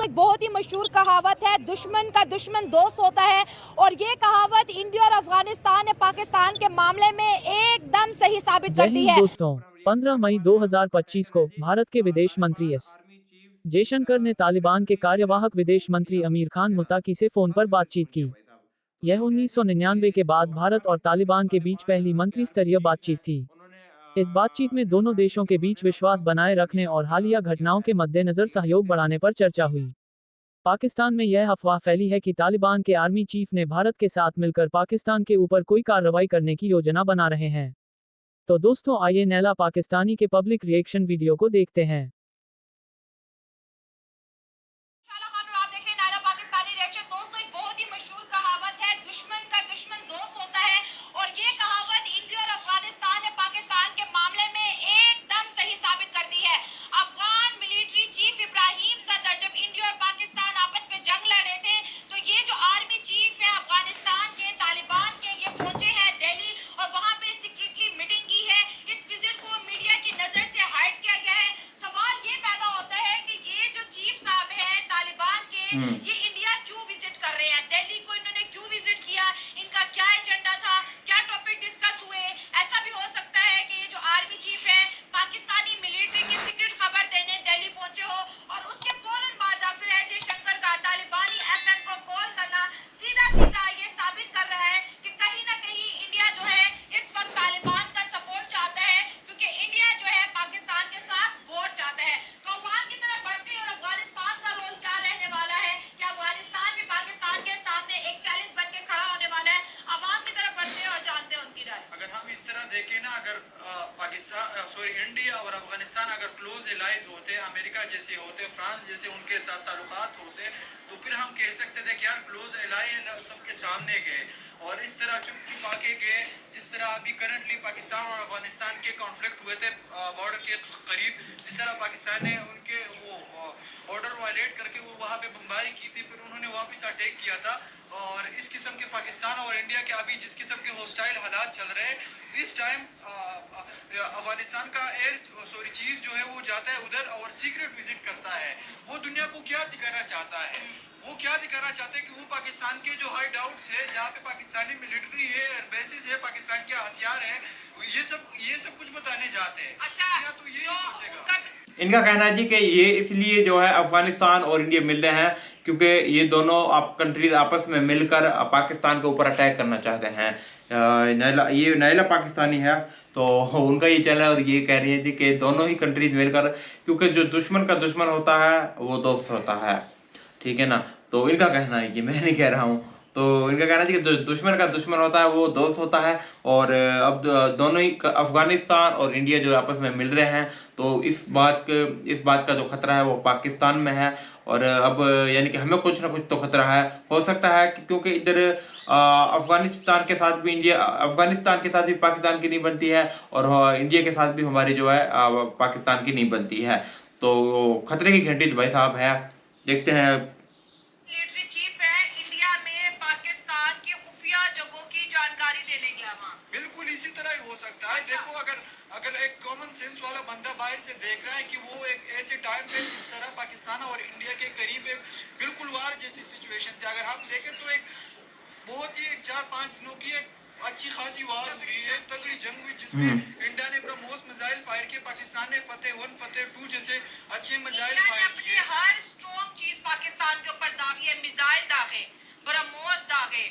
एक बहुत ही मशहूर कहावत है, दुश्मन का दुश्मन दोस्त होता है, और ये कहावत इंडिया और अफगानिस्तान या पाकिस्तान के मामले में एकदम सही साबित करती है। दोस्तों, 15 मई 2025 को भारत के विदेश मंत्री एस जयशंकर ने तालिबान के कार्यवाहक विदेश मंत्री अमीर खान मुत्ताकी से फोन पर बातचीत की। यह 1999 के बाद भारत और तालिबान के बीच पहली मंत्री स्तरीय बातचीत थी। इस बातचीत में दोनों देशों के बीच विश्वास बनाए रखने और हालिया घटनाओं के मद्देनजर सहयोग बढ़ाने पर चर्चा हुई। पाकिस्तान में यह अफवाह फैली है कि तालिबान के आर्मी चीफ ने भारत के साथ मिलकर पाकिस्तान के ऊपर कोई कार्रवाई करने की योजना बना रहे हैं। तो दोस्तों, आइए नैला पाकिस्तानी के पब्लिक रिएक्शन वीडियो को देखते हैं। ये इंडिया क्यों विजिट कर रहे हैं, दिल्ली को इन्होंने क्यों विजिट किया, इनका क्या एजेंडा था, क्या टॉपिक डिस्कस हुए। ऐसा भी हो सकता है कि ये जो आर्मी चीफ है पाकिस्तानी मिलिट्री की सीक्रेट खबर देने दिल्ली पहुंचे हो, और उसके फौरन बाद डॉक्टर एस जयशंकर का तालिबानी एफएम को कॉल करना सीधा सीधा ये साबित कर रहा है कि कहीं ना कहीं इंडिया जो है इस वक्त तालिबान का सपोर्ट चाहता है, क्योंकि इंडिया जो है पाकिस्तान के साथ वोट चाहता है। तो अफगान की तरफ बढ़ते हैं और अफगानिस्तान का रोल क्या रहने वाला है, क्या अफगानिस्तान भी पाकिस्तान के सामने एक चैलेंज बन के खड़ा होने वाला है। अवाम की तरफ बढ़ते हैं और जानते हैं उनकी राय। अगर हम इस तरह देखें ना, अगर इंडिया और अफगानिस्तान अगर क्लोज एलाइज होते, अमेरिका जैसे होते, फ्रांस जैसे उनके साथ ताल्लुकात होते, तो फिर हम कह सकते थे कि यार क्लोज एलाइज सबके सामने गए और इस तरह चुप्पी पाके गए। जिस तरह अभी करंटली पाकिस्तान और अफगानिस्तान के कॉन्फ्लिक्ट हुए थे बॉर्डर के करीब, जिस तरह पाकिस्तान ने उनके वो ऑर्डर वायलेट करके वो वहाँ पे बमबारी की थी, फिर उन्होंने वापस अटैक किया था। और इस किस्म के पाकिस्तान और इंडिया के अभी जिस किस्म के हॉस्टाइल हालात चल रहे हैं, इस टाइम अफगानिस्तान का चीफ जो है वो जाता है उधर और सीक्रेट विजिट करता है। वो दुनिया को क्या दिखाना चाहता है, वो क्या दिखाना चाहते हैं कि वो पाकिस्तान के जो हाई डाउट्स है, जहाँ पे पाकिस्तानी मिलिट्री है, बेसिस है, पाकिस्तान के हथियार है, ये सब कुछ बताने जाते हैं। अच्छा, तो ये सोचेगा। इनका कहना है जी कि ये इसलिए जो है अफगानिस्तान और इंडिया मिल रहे हैं क्योंकि ये दोनों कंट्रीज आपस में मिलकर पाकिस्तान के ऊपर अटैक करना चाहते हैं। नैला पाकिस्तानी है तो उनका ये चैनल है और ये कह रही है जी कि दोनों ही कंट्रीज मिलकर, क्योंकि जो दुश्मन का दुश्मन होता है वो दोस्त होता है, ठीक है ना। तो इनका कहना है कि मैं नहीं कह रहा हूँ, तो इनका कहना है कि जो दुश्मन का दुश्मन होता है वो दोस्त होता है। और अब दोनों ही अफगानिस्तान और इंडिया जो आपस में मिल रहे हैं, तो इस बात का जो खतरा है वो पाकिस्तान में है। और अब यानी कि हमें कुछ ना कुछ तो खतरा है, हो सकता है कि क्योंकि इधर अफगानिस्तान के साथ भी पाकिस्तान की नहीं बनती है और इंडिया के साथ भी हमारी जो है पाकिस्तान की नहीं बनती है। तो खतरे की घंटी तो भाई साहब है, देखते हैं। मिलिट्री चीफ है इंडिया में पाकिस्तान की खुफिया जगहों की जानकारी देने गया वहाँ। बिल्कुल इसी तरह ही हो सकता है। देखो, अगर एक कॉमन सेंस वाला बंदा बाहर से देख रहा है कि वो एक ऐसे टाइम पे जिस तरह पाकिस्तान और इंडिया के करीब एक बिल्कुल वार जैसी सिचुएशन थी, अगर हम देखें तो एक बहुत ही 4-5 दिनों की एक अच्छी खासी वार हुई, एक तगड़ी जंग हुई जिसमें इंडिया ने ब्रह्मोस मिसाइल फायर किए, पाकिस्तान ने फतेह 1 फतेह 2 जैसे अच्छे मिसाइल फायर किए। हर स्ट्रॉन्ग चीज पाकिस्तान के ऊपर दागी है, मिसाइल दागे, ब्रह्मोस दागे,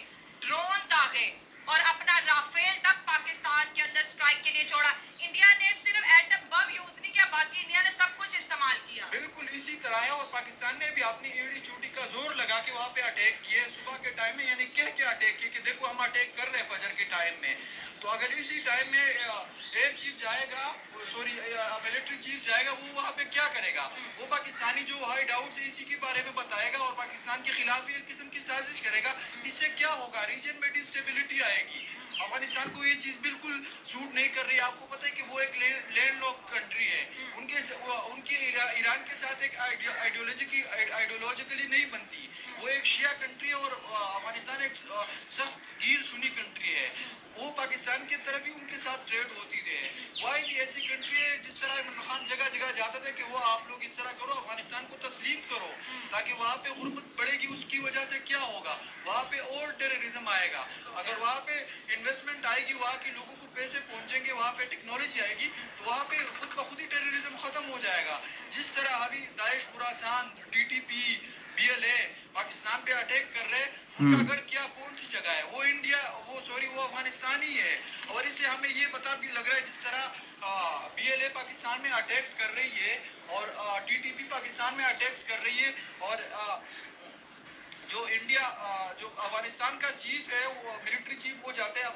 ड्रोन दागे, और अपना राफेल तक पाकिस्तान के अंदर स्ट्राइक के लिए छोड़ा। इंडिया ने सिर्फ एटम बम यूज नहीं किया, बाकी इंडिया ने सब कुछ इस्तेमाल किया। बिल्कुल इसी तरह है। और पाकिस्तान ने भी अपनी एड़ी चोटी का जोर लगा के वहाँ पे अटैक किए सुबह के टाइम में, यानी कह के अटैक किए कि देखो हम अटैक कर रहे हैं फजर के टाइम में। तो अगर इसी टाइम में एयर चीफ जाएगा, मिलिट्री चीफ जाएगा, वो वहाँ पे क्या करेगा? वो पाकिस्तानी जो हाई डाउट्स है इसी के बारे में बताएगा और पाकिस्तान के खिलाफ एक किस्म की साजिश करेगा। इससे क्या होगा? रीजन में डिस्टेबिलिटी आएगी। अफगानिस्तान को ये चीज बिल्कुल सूट नहीं कर रही है। आपको पता है कि वो एक लैंड लॉक कंट्री है, उनके ईरान के साथ एक आइडियोलॉजिकली नहीं बनती। वो एक शिया कंट्री है और अफगानिस्तान एक सख्त गीर सुन्नी कंट्री है। वो पाकिस्तान की तरफ भी उनके साथ ट्रेड होती है। वाहिद ऐसी कंट्री है जिस तरह इमरान खान जगह जगह जाता था कि वो आप लोग इस तरह करो, अफगानिस्तान को तस्लीम करो ताकि वहाँ पे गुर्बत बढ़ेगी। उसकी वजह से क्या होगा, वहाँ पे और टेररिज्म आएगा। अगर वहाँ पे इन्वेस्टमेंट आएगी, वहाँ के लोगों को पैसे पहुंचेंगे, वहाँ पे टेक्नोलॉजी आएगी, तो वहाँ पे खुद ब खुद ही टेररिज्म खत्म हो जाएगा। जिस तरह अभी Daesh, Khorasan, TTP, BLA Pakistan पे अटैक कर रहे, उनका घर क्या कौन सी जगह है, वो इंडिया, वो अफगानिस्तान ही है। और इससे हमें ये पता भी लग रहा है जिस तरह BLA पाकिस्तान में अटैक्स कर रही है और TTP पाकिस्तान में अटैक्स कर रही है, और जो अफगानिस्तान का चीफ है, वो मिलिट्री चीफ, वो जाते हैं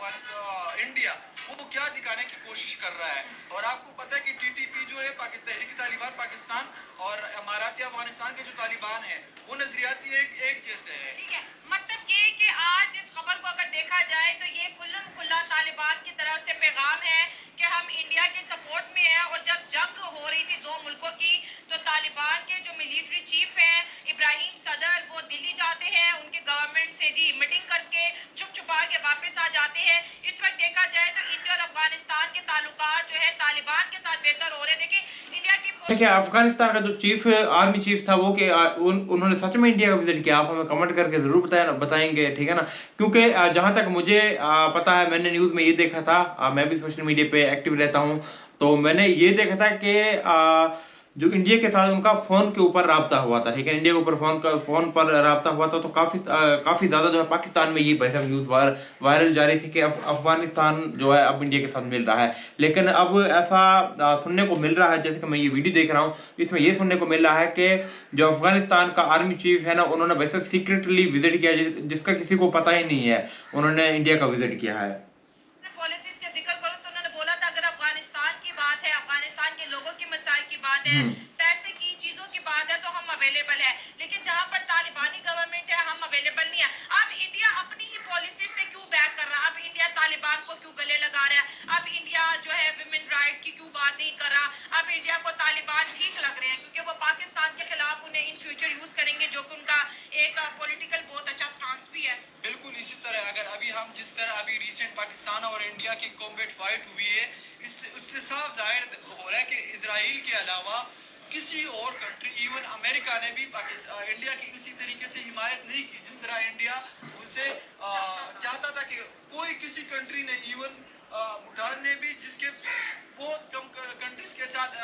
इंडिया, वो क्या दिखाने की कोशिश कर रहा है। और आपको पता है कि TTP जो है तहरीक तालिबान पाकिस्तान और इमाराती अफगानिस्तान के जो तालिबान है, वो नजरियाती एक जैसे है। ठीक है, मतलब ये कि आज इस खबर को अगर देखा जाए तो ये खुल्लम खुल्ला तालिबान की तरफ से पैगाम है कि हम इंडिया के सपोर्ट में हैं। और जब जंग हो रही थी दो मुल्कों की, तो तालिबान के जो मिलिट्री चीफ हैं इब्राहिम सदर, वो दिल्ली जाते हैं, उनके गवर्नमेंट से जी मीटिंग करके छुप छुपा के वापस आ जाते हैं। इस वक्त देखा जाए तो इंडिया और अफगानिस्तान के ताल्लुकात जो है तालिबान के साथ बेहतर हो रहे हैं। देखिए, अफगानिस्तान का जो चीफ आर्मी चीफ था वो उन्होंने सच में इंडिया का विजिट किया? आप हमें कमेंट करके जरूर बताएंगे, ठीक है ना। क्योंकि जहां तक मुझे पता है, मैंने न्यूज में ये देखा था, मैं भी सोशल मीडिया पे एक्टिव रहता हूं, तो मैंने ये देखा था कि जो इंडिया के साथ उनका फोन के ऊपर राब्ता हुआ था, ठीक है, इंडिया के ऊपर फोन पर राब्ता हुआ था। तो काफी ज्यादा जो है पाकिस्तान में ये न्यूज वायरल जा रही थी कि अफगानिस्तान जो है अब इंडिया के साथ मिल रहा है। लेकिन अब ऐसा सुनने को मिल रहा है, जैसे कि मैं ये वीडियो देख रहा हूँ, इसमें ये सुनने को मिल रहा है कि जो अफगानिस्तान का आर्मी चीफ है ना, उन्होंने वैसे सीक्रेटली विजिट किया, जिसका किसी को पता ही नहीं है, उन्होंने इंडिया का विजिट किया है। पॉलिसीज का जिक्र करूं तो उन्होंने बोला था अगर अफगानिस्तान की बात है, अफगानिस्तान के लोगों की मसाइल की बात है, पैसे की चीजों की बात है, तो हम अवेलेबल है। लेकिन जहां पर तालिबानी गवर्नमेंट है, हम अवेलेबल नहीं है। अब इंडिया अपनी ही पॉलिसी से क्यों बैक कर रहा? अब इंडिया तालिबान को क्यों गले लगा रहा है? अब इंडिया जो है विमेन राइट की क्यों बात नहीं कर रहा? अब इंडिया को तालिबान ठीक लग रहे हैं क्योंकि वो पाकिस्तान के खिलाफ उन्हें इन फ्यूचर यूज करेंगे, जो कि उनका एक पॉलिटिकल बहुत अच्छा स्टांस भी है। बिल्कुल इसी तरह अगर अभी हम जिस तरह अभी रिसेंट पाकिस्तान और इंडिया की कॉम्बैट फाइट हुई है, उससे साफ जाहिर हो रहा है कि इजराइल के अलावा किसी और कंट्री, इवन अमेरिका ने भी इंडिया की किसी तरीके से हिमायत नहीं की जिस तरह इंडिया उसे चाहता था। कि कोई किसी कंट्री ने, इवन भूटान ने भी, जिसके बहुत कम कंट्रीज के साथ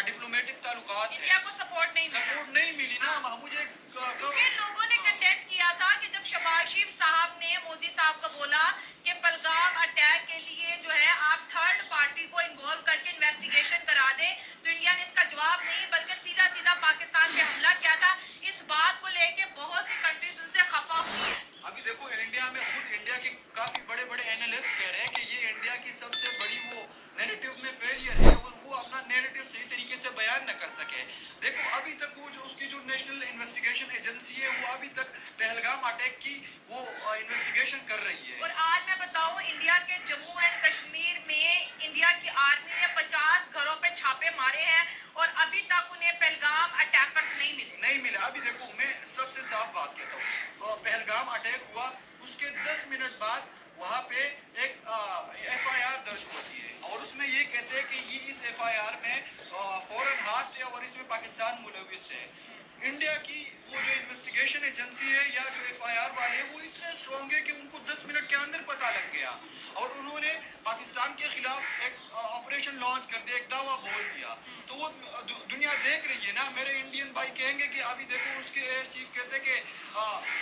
डिप्लोमेटिक ताल्लुकात इंडिया को सपोर्ट नहीं मिली ना। मुझे लोगों ने कंडेम किया था कि जब शहबाज शरीफ साहब ने मोदी साहब को बोला कि पहलगाम अटैक के लिए जो है आप थर्ड पार्टी को इन्वॉल्व करके इन्वेस्टिगेशन करा दें, तो इंडिया ने इसका जवाब नहीं बल्कि सीधा पाकिस्तान पे हमला किया था। इस बात को लेके बहुत सी कंट्रीज उनसे खफा हुई है। अभी देखो, इंडिया में खुद इंडिया के काफी बड़े एनालिस्ट कह रहे हैं कि ये इंडिया की सबसे बड़ी वो नैरेटिव में फेलियर है और वो अपना नैरेटिव सही तरीके से बयान न कर सके। देखो, अभी तक वो जो उसकी जो नेशनल इन्वेस्टिगेशन एजेंसी है, वो अभी तक पहलगाम अटैक की वो इन्वेस्टिगेशन कर रही है। और आज मैं बताऊं, इंडिया के जम्मू एंड कश्मीर में इंडिया की आर्मी ने 50 घरों पे छापे मारे हैं और अभी तक उन्हें पहलगाम अटैकर्स नहीं मिले। अभी देखो, मैं सबसे साफ बात कहता हूँ, पहलगाम अटैक हुआ, उसके 10 मिनट बाद वहाँ पे एक FIR दर्ज होती है और उसमें ये कहते हैं कि ये इस FIR में फौरन हाथ थे और इसमें पाकिस्तान मुलविस है। इंडिया की वो जो इन्वेस्टिगेशन एजेंसी है या जो FIR वाले हैं, वो इतने स्ट्रॉन्ग है कि उनको 10 मिनट के अंदर पता लग गया और उन्होंने पाकिस्तान के खिलाफ एक ऑपरेशन लॉन्च कर दिया, एक दावा बोल दिया। तो वो दुनिया देख रही है ना। मेरे इंडियन भाई कहेंगे कि अभी देखो, उसके एयर चीफ कहते हैं कि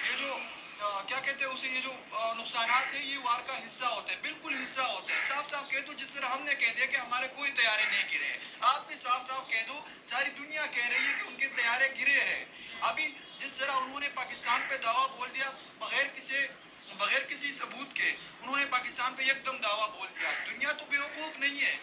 ये जो क्या कहते हैं उसे, ये जो नुकसानात है ये वार का हिस्सा होते हैं। बिल्कुल हिस्सा होते हैं। साफ कह दो, जिस तरह हमने कह दिया कि हमारे कोई तैयारे नहीं गिरे, आप भी साफ कह दो, सारी दुनिया कह रही है कि उनके तैयारे गिरे हैं। अभी जिस तरह उन्होंने पाकिस्तान पे दावा बोल दिया बगैर किसी सबूत के, उन्होंने पाकिस्तान पे एकदम दावा बोल दिया। दुनिया तो बेवकूफ नहीं है।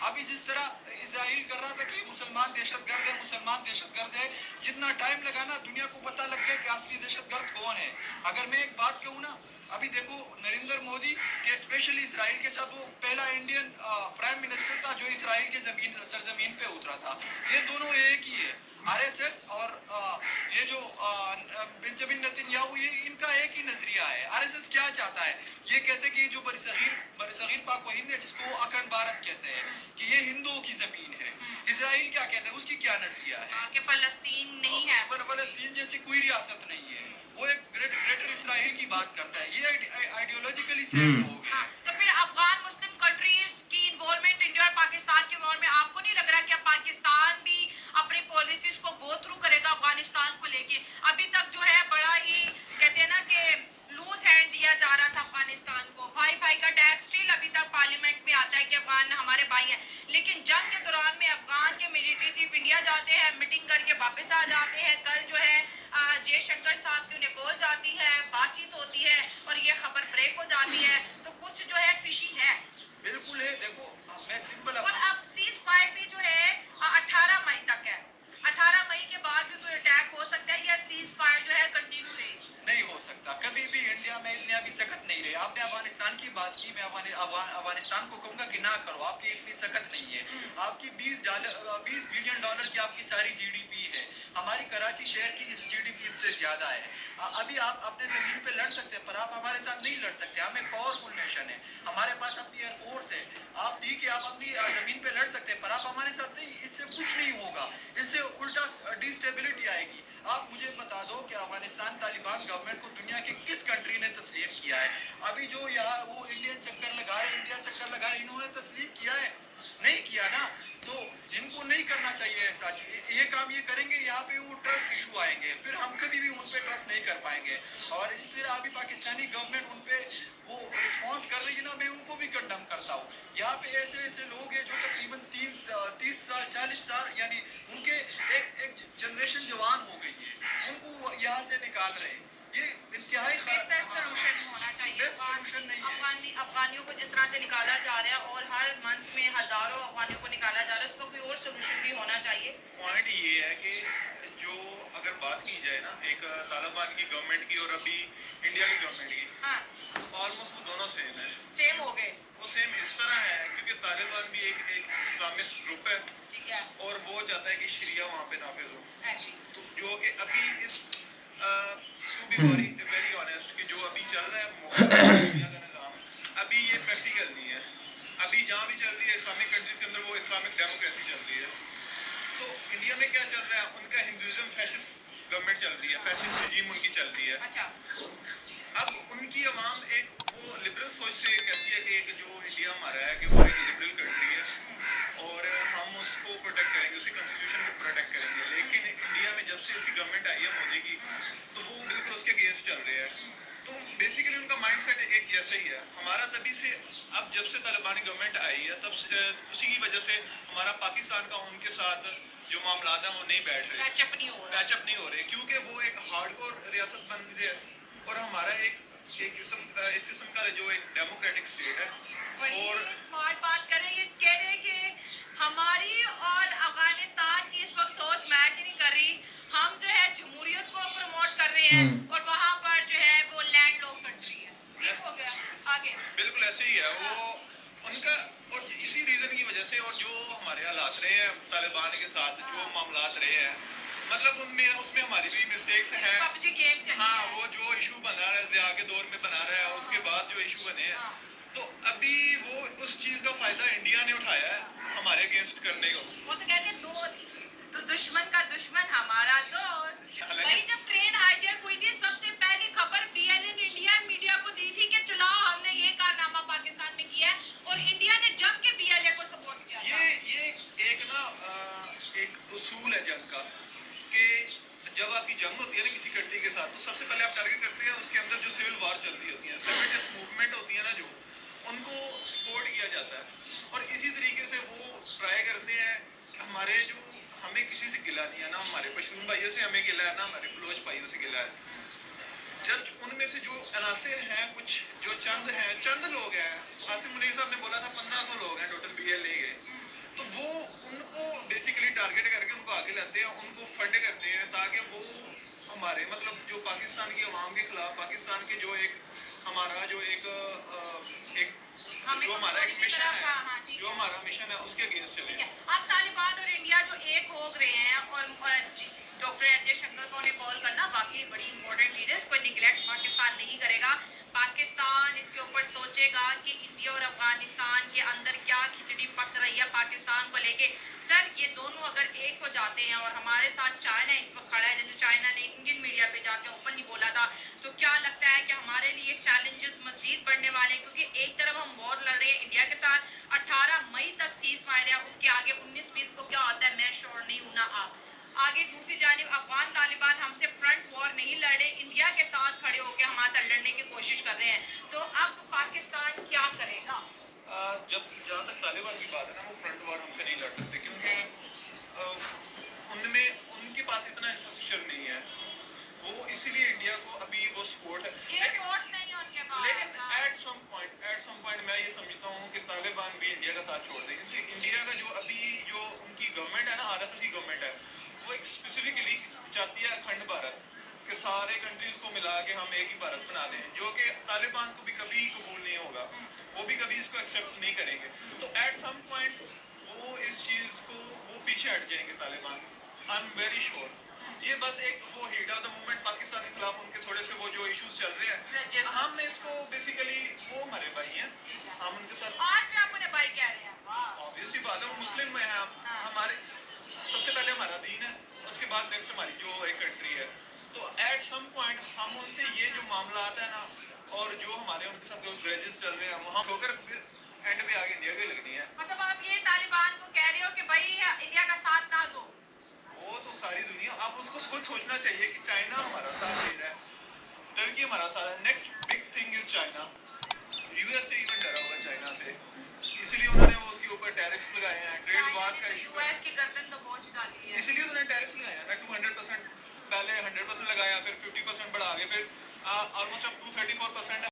अभी जिस तरह इजराइल कर रहा था कि मुसलमान दहशतगर्द है, जितना टाइम लगा ना, दुनिया को पता लग गया कि असली दहशतगर्द कौन है। अगर मैं एक बात कहूँ ना, अभी देखो, नरेंद्र मोदी के स्पेशली इसराइल के साथ, वो पहला इंडियन प्राइम मिनिस्टर था जो इसराइल के सरजमीन पे उतरा था। ये दोनों एक ही है। आरएसएस और ये जो बेंजामिन नेतन्याहू, ये इनका एक ही नजरिया है। आरएसएस क्या चाहता है? ये कहते हैं कि जो बरसगीर पाक व हिंद है, जिसको अखंड भारत कहते हैं, कि ये हिंदुओं की जमीन है। इसराइल क्या कहता है? उसकी क्या नजरिया है कि फलस्तीन नहीं है, फलस्तीन जैसी कोई रियासत नहीं है। वो एक ग्रेटर इसराइल की बात करता है। ये आइडियोलॉजिकली सेम लोग हैं। तो फिर अफगान मुस्लिम कंट्रीज की इन्वॉल्वमेंट इंडिया और पाकिस्तान के इन्वॉल्वमेंट, आपको नहीं लग रहा कि अब पाकिस्तान भी अपनी पॉलिसीज को गो थ्रू करेगा अफगानिस्तान को लेके? अभी तक जो है बड़ा ही कहते हैं ना कि लूज हैंड दिया जा रहा था अफगानिस्तान को। भाई भाई का टैग स्टिल अभी तक पार्लियामेंट में आता है कि अफगान हमारे भाई हैं, लेकिन जंग के दौरान में अफगान के मिलिट्री चीफ इंडिया जाते हैं, मीटिंग करके वापस आ जाते हैं। कल जो है जयशंकर साहब की उन्हें कॉल जाती है, बातचीत होती है और ये खबर ब्रेक हो जाती है। तो कुछ जो है फिशी है। बिल्कुल है। देखो, मैं सिंपल और अब सीज फायर भी जो है 18 मई तक है। 18 मई के बाद भी कोई अटैक हो सकता है या सीज फायर जो है कंटिन्यू रहेगी? नहीं हो सकता। कभी भी इंडिया में इतने अभी सख्त नहीं रहे। आपने अफगानिस्तान की बात की, मैं अफगानिस्तान को कहूंगा कि ना करो, आपकी इतनी सख्त नहीं है। आपकी $20 बिलियन की आपकी सारी जीडीपी है। हमारी कराची शहर की जीडीपी इससे ज्यादा है। अभी आप अपने जमीन पे लड़ सकते हैं, पर आप हमारे साथ नहीं लड़ सकते। हम एक पावरफुल नेशन है, हमारे पास अपनी एयरफोर्स है। आप ठीक है, आप अपनी जमीन पे लड़ सकते हैं, पर आप हमारे साथ नहीं। इससे कुछ नहीं होगा, इससे उल्टा डिस्टेबिलिटी आएगी। आप मुझे बता दो कि अफगानिस्तान तालिबान गवर्नमेंट को दुनिया के किस कंट्री ने तस्लीम किया है? अभी जो यहाँ वो इंडिया चक्कर लगाए, इन्होंने तस्लीम किया है? नहीं किया ना। तो इनको नहीं करना चाहिए ऐसा चीज। ये काम ये करेंगे, यहाँ पे वो ट्रस्ट इशू आएंगे, फिर हम कभी भी उन पे ट्रस्ट नहीं कर पाएंगे। और इससे अभी पाकिस्तानी गवर्नमेंट उन पे वो रिस्पॉन्स कर रही है ना, मैं उनको भी कंडम करता हूँ। यहाँ पे ऐसे लोग हैं जो तकरीबन 30 साल 40 साल, यानी उनके एक जनरेशन जवान हो गई है, उनको यहाँ से निकाल रहे हैं। ये इंतहाई बेहतर सलूशन होना चाहिए। सलूशन नहीं है। अफगानियों को जिस तरह से निकाला जा रहा है और हर मंथ में हजारों अफगानियों को निकाला जा रहा है, उसका कोई और सोल्यूशन भी होना चाहिए। पॉइंट ये है कि जो अगर बात की जाए ना एक तालिबान की गवर्नमेंट की और अभी इंडिया की गवर्नमेंट की, हाँ, ऑलमोस्ट वो दोनों सेम है। सेम हो गए। वो सेम इस तरह है क्योंकि तालिबान भी एक इस्लामिस्ट ग्रुप है ठीक है, और वो चाहता है कि शरिया वहाँ पे नाफिज हो। ऐसे। तो जो कि अभी इस टू बी वेरी ऑनेस्ट कि जो अभी चल रहा है दुनिया का निज़ाम, अभी ये प्रैक्टिकल नहीं है। अभी जहाँ भी चल रही है इस्लामिक कंट्रीज के अंदर वो इस्लामिक डेमोक्रेसी चल रही है। तो इंडिया में क्या चल रहा है? उनका हिंदुइज्म फैसिस्ट गवर्नमेंट चल रही है, फैसिस्ट रजीम उनकी चल रही है। अच्छा, अब उनकी अवाम एक वो लिबरल सोच से कहती है कि एक जो इंडिया हमारा है कि वो एक लिबरल कंट्री है और हम उसको प्रोटेक्ट करेंगे, उसी कॉन्स्टिट्यूशन को प्रोटेक्ट करेंगे। लेकिन इंडिया में जब से इसकी गवर्नमेंट आई है मोदी की, तो वो बिल्कुल उसके अगेंस्ट चल रहे हैं। तो बेसिकली उनका माइंडसेट एक जैसा ही है हमारा। तभी से अब जब से तालिबानी गवर्नमेंट आई है तब से उसी की वजह से हमारा पाकिस्तान का उनके साथ जो मामला है वो नहीं बैठ रहे, पैचअप नहीं हो रहा। पैचअप नहीं हो रहे, क्योंकि वो एक हार्डकोर रियासत बन गई है और हमारा एक इस किस्म का जो एक डेमोक्रेटिक स्टेट है। बड़ी और स्मार्ट बात कर रहे हैं। ये कह रहे हैं कि हमारी और अफगानिस्तान की इस वक्त सोच मैच नहीं कर रही। हम जो है जमहूरियत को प्रमोट कर रहे हैं और वहाँ पर जो है वो लैंड लॉक कंट्री है। ठीक हो गया, आगे। बिल्कुल ऐसे ही है वो उनका। और इसी रीजन की वजह से और जो हमारे हालात रहे हैं तालिबान के साथ जो मामलात रहे हैं, मतलब उसमें हमारी भी मिस्टेक्स हैं। पबजी गेम चली हाँ, है। वो जो इशू बना रहा है ज़िया के दौर में बना रहा है, उसके बाद जो इशू बने हैं, तो अभी वो उस चीज का फायदा इंडिया ने उठाया है हमारे अगेंस्ट करने को। वो तो कहते हैं तो दुश्मन का दुश्मन हमारा दोस्त। भाई जब ट्रेन हाईजैक हुई थी, सबसे पहली खबर BNN इंडिया मीडिया को दी थी कि चलाओ हमने ये कारनामा पाकिस्तान में किया है, और इंडिया ने जम के BLA को सपोर्ट किया था। ये एक ना एक उसूल है जंग का कि जब आपकी जंग होती है ना किसी कंट्री के साथ, तो सबसे पहले आप टारगेट करते हैं उसके अंदर जो सिविल वॉर चल रही होती है, सेपरेटिस्ट मूवमेंट होती है ना, जो उनको सपोर्ट किया जाता है। और इसी तरीके से वो ट्राई करते हैं कि हमारे जो हमें किसी से गिला नहीं है ना, हमारे पश्तून भाइयों से हमें गिला है ना, हमारे बलोच भाइयों से गिला है। जस्ट उनमें से जो अनासिर हैं, कुछ जो चंद लोग हैं, आसिम मुनीर साहब ने बोला था 1500 लोग हैं टोटल BLA के, तो वो उनको बेसिकली टारगेट करके उनको आगे लाते हैं, उनको फंड करते हैं ताकि वो हमारे मतलब जो पाकिस्तान की अवाम के खिलाफ, पाकिस्तान के जो एक हमारा जो एक हमें जो हमारा एक कमजोरी की मिशन तरफ, है, हाँ, हाँ, ठीक जो है। हमारा मिशन है उसके अगेंस्ट चले। ठीक है, अब तालिबान और इंडिया जो एक हो गए हैं और डॉक्टर अजय शंकर को उन्हें कॉल करना वाकई बड़ी इंपॉर्टेंट चीज है। इसको निगलेक्ट पाकिस्तान नहीं करेगा। पाकिस्तान इसके ऊपर सोचेगा कि इंडिया और अफगानिस्तान के अंदर क्या खिचड़ी पक रही है पाकिस्तान को लेके। सर ये दोनों अगर एक हो जाते हैं और हमारे साथ चाइना इस वक्त खड़ा है, जैसे चाइना ने इंडियन मीडिया पे जाके ओपनली बोला था, तो क्या लगता है कि हमारे लिए चैलेंजेस मजीद बढ़ने वाले हैं? क्योंकि एक तरफ हम वॉर लड़ रहे हैं इंडिया के साथ, 18 मई तक सीज फायर है, उसके आगे 19-20 को क्या होता है मैं श्योर नहीं हूं ना आप। आगे दूसरी जानिब अफगान तालिबान हमसे फ्रंट वॉर नहीं लड़े, इंडिया के साथ खड़े होकर हमारे साथ लड़ने की कोशिश कर रहे हैं। तो अब पाकिस्तान क्या करेगा? जब जहाँ तक तालिबान की बात है ना, वो फ्रंट वॉर हमसे नहीं लड़ सकते, क्योंकि उनमें उनके पास इतना इंफ्रास्ट्रक्चर नहीं है। वो इसीलिए इंडिया को अभी वो सपोर्ट है, एयरफोर्स नहीं है उनके पास। लेकिन एट सम पॉइंट मैं ये समझता हूँ कि तालिबान भी इंडिया का साथ छोड़ दें, क्योंकि इंडिया का जो अभी जो उनकी गवर्नमेंट है ना, आरएसएस की गवर्नमेंट है, वो एक स्पेसिफिकली चाहती है अखंड भारत के सारे कंट्रीज को मिला के हम एक ही भारत बना दें, जो कि तालिबान को भी कभी कबूल नहीं होगा। वो भी कभी इसको एक्सेप्ट नहीं करेंगे। तो एट सम पॉइंट वो इस चीज को वो पीछे हट जाएंगे Taliban, I am very sure. ये बस एक वो heat of the movement Pakistan के खिलाफ उनके थोड़े से वो जो इश्यूज चल रहे हैं, हम इसको बेसिकली वो हमारे भाई हैं, हम उनके साथ आज भी आप उन्हें भाई कह रहे हैं? वाह। ऑब्वियसली बात है, वो मुस्लिम में है, हमारे सबसे पहले हमारा दीन है, उसके बाद नेक्स्ट हमारी जो एक कंट्री है। तो एट सम पॉइंट हम उनसे ये जो मामला आता है ना, और जो हमारे उनके साथ जो ग्रेजेस चल रहे हैं, वो हम होकर एंड पे आगे इंडिया की लगनी है। मतलब आप ये तालिबान को कह रहे हो कि भाई इंडिया का साथ ना दो? वो तो सारी दुनिया, आप उसको खुद सोचना चाहिए कि चाइना हमारा साथ दे रहा है, टर्की हमारा साथ है, next big thing is China, USA even